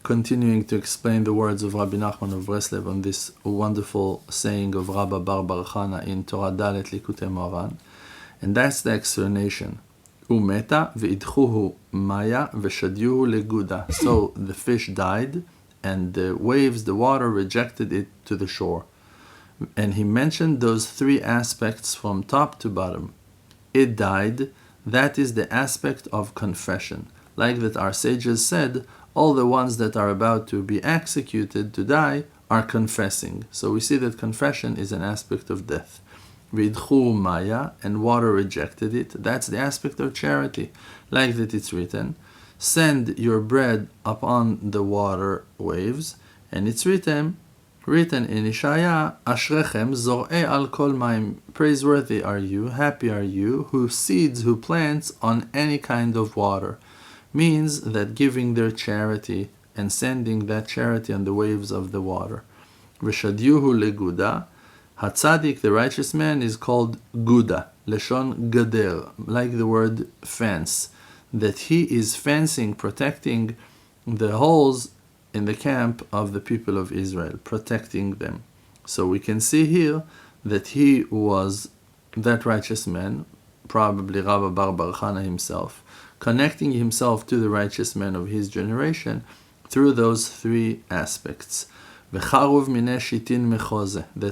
continuing to explain the words of Rabbi Nachman of Breslev on this wonderful saying of Rabba Bar Bar Chana in Torah Dalet Lekutey Moharan. And that's the explanation. Umeta v'idchuhu maya v'shadyuhu leguda. So the fish died, and the waves, the water, rejected it to the shore. And he mentioned those three aspects from top to bottom. It died, that is the aspect of confession. Like that our sages said, all the ones that are about to be executed, to die, are confessing. So we see that confession is an aspect of death. Vidchu maya, and water rejected it. That's the aspect of charity. Like that it's written, send your bread upon the water waves. And it's written in Ishaya, Ashrechem zor'e al kol maim. Praiseworthy are you, happy are you, who seeds, who plants on any kind of water. Means that giving their charity and sending that charity on the waves of the water. V'shadyuhu leguda. Hatzadik, the righteous man, is called Guda, Leshon Gader, like the word fence, that he is fencing, protecting the holes in the camp of the people of Israel, protecting them. So we can see here that he was that righteous man, probably Rabba Bar Bar Chana himself, connecting himself to the righteous men of his generation through those three aspects. That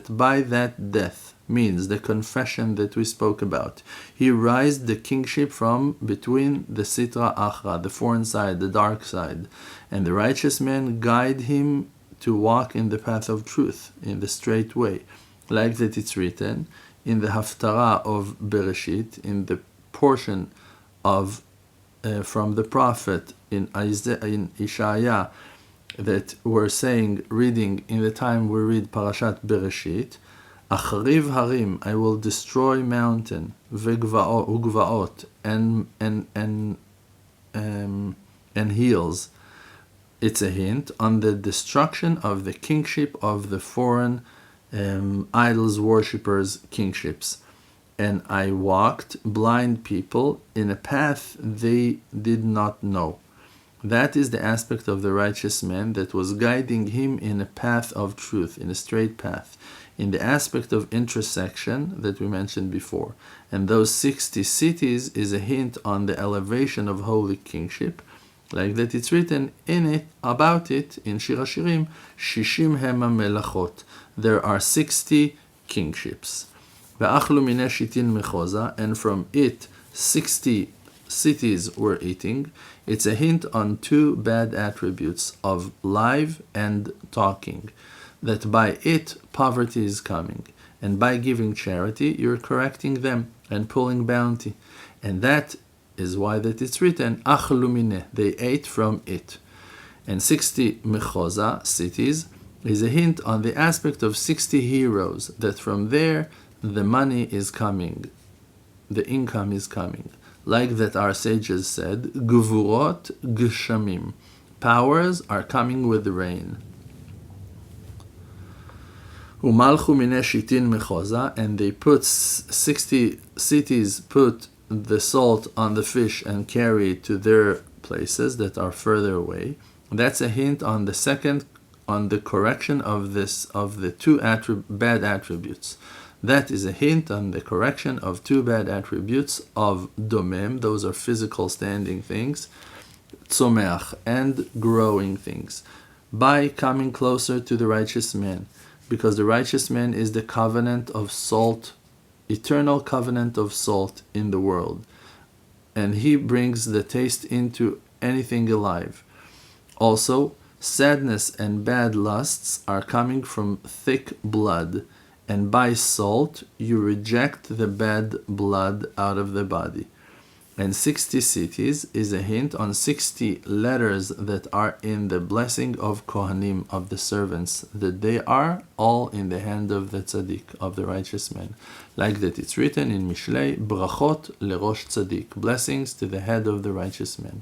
by that death means the confession that we spoke about. He raised the kingship from between the Sitra Achra, the foreign side, the dark side, and the righteous men guide him to walk in the path of truth, in the straight way. Like that it's written in the Haftarah of Bereshit, in the portion of from the prophet in Ishaya, that we're saying, reading in the time we read Parashat Bereshit, Achriv harim, I will destroy mountain, ugvaot, and hills. It's a hint on the destruction of the kingship of the foreign idols worshippers' kingships. And I walked blind people in a path they did not know. That is the aspect of the righteous man that was guiding him in a path of truth, in a straight path, in the aspect of intersection that we mentioned before. And those 60 cities is a hint on the elevation of holy kingship, like that it's written in it, about it, in Shir HaShirim, Shishim Hema Melachot. There are 60 kingships. Ve'achlu mineh shitin mechoza, and from it 60 cities were eating. It's a hint on two bad attributes of live and talking, that by it poverty is coming, and by giving charity you're correcting them and pulling bounty, and that is why that it's written achlu mineh, they ate from it. And 60 mechoza, cities, is a hint on the aspect of 60 heroes, that from there the money is coming, the income is coming. Like that our sages said, Gvurot Gshamim. Powers are coming with the rain. Umalchu mineh shitin mechoza, and they put 60 cities put the salt on the fish and carry it to their places that are further away. That's a hint on the second, on the correction of the two bad attributes. That is a hint on the correction of two bad attributes of domem, those are physical standing things, tzomeach, and growing things, by coming closer to the righteous man, because the righteous man is the covenant of salt, eternal covenant of salt in the world, and he brings the taste into anything alive. Also, sadness and bad lusts are coming from thick blood, and by salt you reject the bad blood out of the body. And 60 cities is a hint on 60 letters that are in the blessing of Kohanim, of the servants, that they are all in the hand of the tzaddik, of the righteous man. Like that it's written in Mishlei, Brachot lerosh tzaddik, blessings to the head of the righteous man.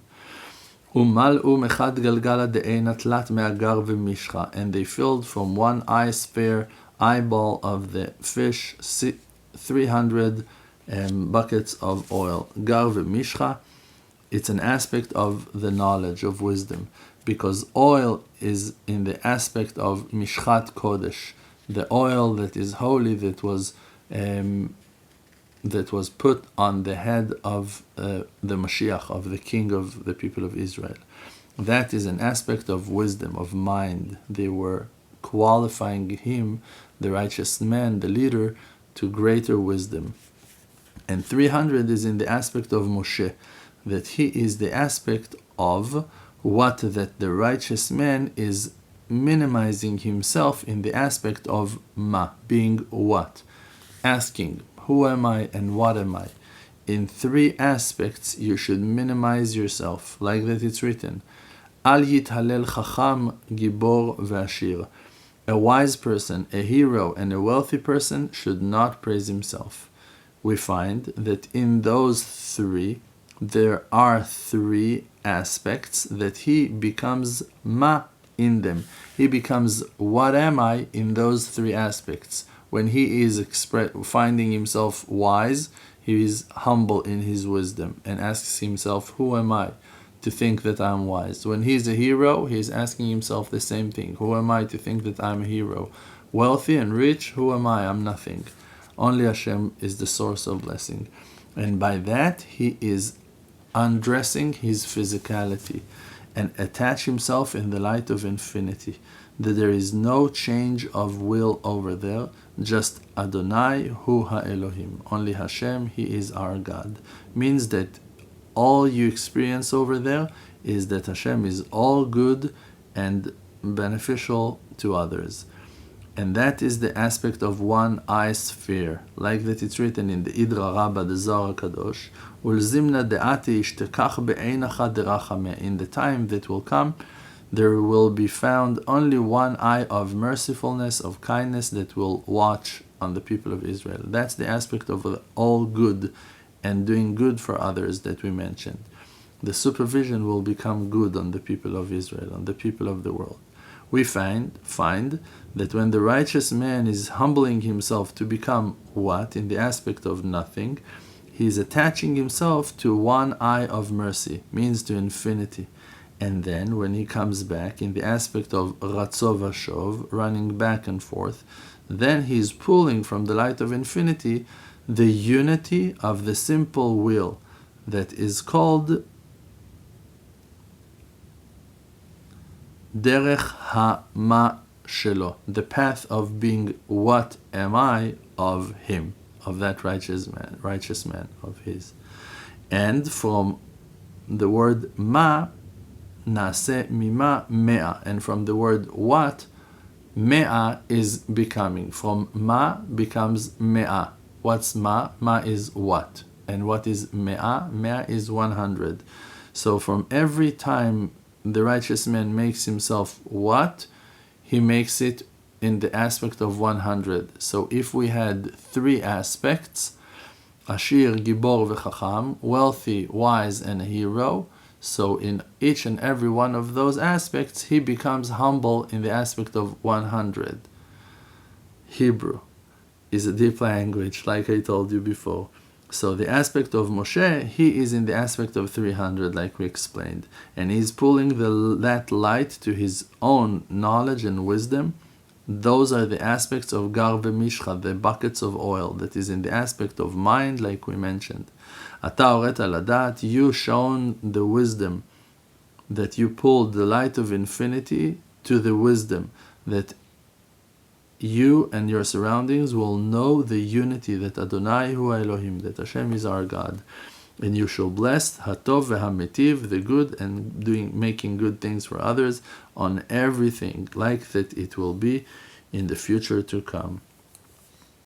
Umal'u mechad galgala de'ena tlat me'agar v'mishcha, and they filled from one eye spare eyeball of the fish 300 buckets of oil. Gar v'mishcha, it's an aspect of the knowledge of wisdom. because oil is in the aspect of Mishchat Kodesh, the oil that is holy, that was put on the head of the Mashiach, of the king of the people of Israel. That is an aspect of wisdom, of mind. They were qualifying him, the righteous man, the leader, to greater wisdom. And 300 is in the aspect of Moshe, that he is the aspect of what that the righteous man is minimizing himself in the aspect of ma, being what, asking, who am I and what am I? In 3 aspects you should minimize yourself, like that it's written, Al yithalel chacham gibor ve'ashir. A wise person, a hero, and a wealthy person should not praise himself. We find that in those 3, there are 3 aspects that he becomes ma in them. He becomes what am I in those 3 aspects. When he is finding himself wise, he is humble in his wisdom and asks himself, who am I to think that I'm wise? When he's a hero, he's asking himself the same thing. Who am I to think that I'm a hero? Wealthy and rich, who am I? I'm nothing. Only Hashem is the source of blessing. And by that, he is undressing his physicality and attach himself in the light of infinity. That there is no change of will over there, just Adonai Hu HaElohim. Only Hashem, he is our God. Means that all you experience over there is that Hashem is all good and beneficial to others. And that is the aspect of one eye sphere, like that it's written in the Idra Rabbah, the Zohar Kadosh, Ulzimna de'ati ishtekach be'einacha derachame. In the time that will come, there will be found only one eye of mercifulness, of kindness, that will watch on the people of Israel. That's the aspect of all good and doing good for others that we mentioned. The supervision will become good on the people of Israel, on the people of the world. We find that when the righteous man is humbling himself to become what? In the aspect of nothing, he is attaching himself to one eye of mercy, means to infinity. And then when he comes back in the aspect of Ratzov Vashov, running back and forth, then he is pulling from the light of infinity the unity of the simple will that is called Derech HaMa Shelo, the path of being what am I of him, of that righteous man of his. And from the word ma, Nase mima mea, and from the word what, mea is becoming. From ma becomes mea. What's ma? Ma is what. And what is mea? Mea is 100. So from every time the righteous man makes himself what, he makes it in the aspect of 100. So if we had 3 aspects, Ashir, Gibor, V'chacham, wealthy, wise, and a hero, so in each and every one of those aspects, he becomes humble in the aspect of 100. Hebrew is a deep language, like I told you before. So the aspect of Moshe, he is in the aspect of 300, like we explained. And he's pulling that light to his own knowledge and wisdom. Those are the aspects of Gar v'Mishcha, the buckets of oil, that is in the aspect of mind, like we mentioned. Ata oret aladat, you shown the wisdom, that you pulled the light of infinity to the wisdom, that you and your surroundings will know the unity that Adonai Hu Elohim, that Hashem is our God. And you shall bless Hatov v'Hametiv, the good, and making good things for others on everything, like that it will be in the future to come.